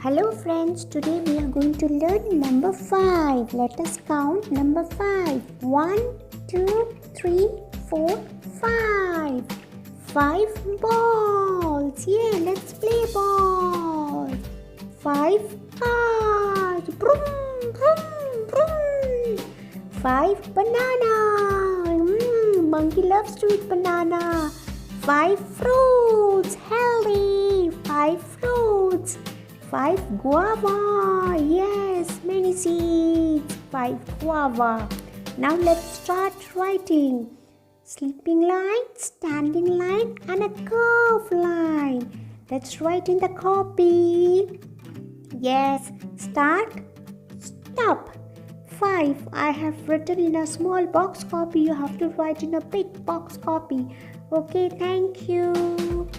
Hello friends, today we are going to learn number 5. Let us count number 5. 1, 2, 3, 4, 5. 5 balls. Yeah, let's play ball. 5 cars. Vroom, vroom, vroom. 5 banana. Monkey loves to eat banana. 5 fruits. Healthy. 5 fruits. 5 guava. Yes, many seeds. 5 guava. Now let's start writing. Sleeping line, standing line, and a curved line. Let's write in the copy. Yes, start, stop. 5. I have written in a small box copy. You have to write in a big box copy. Okay, thank you.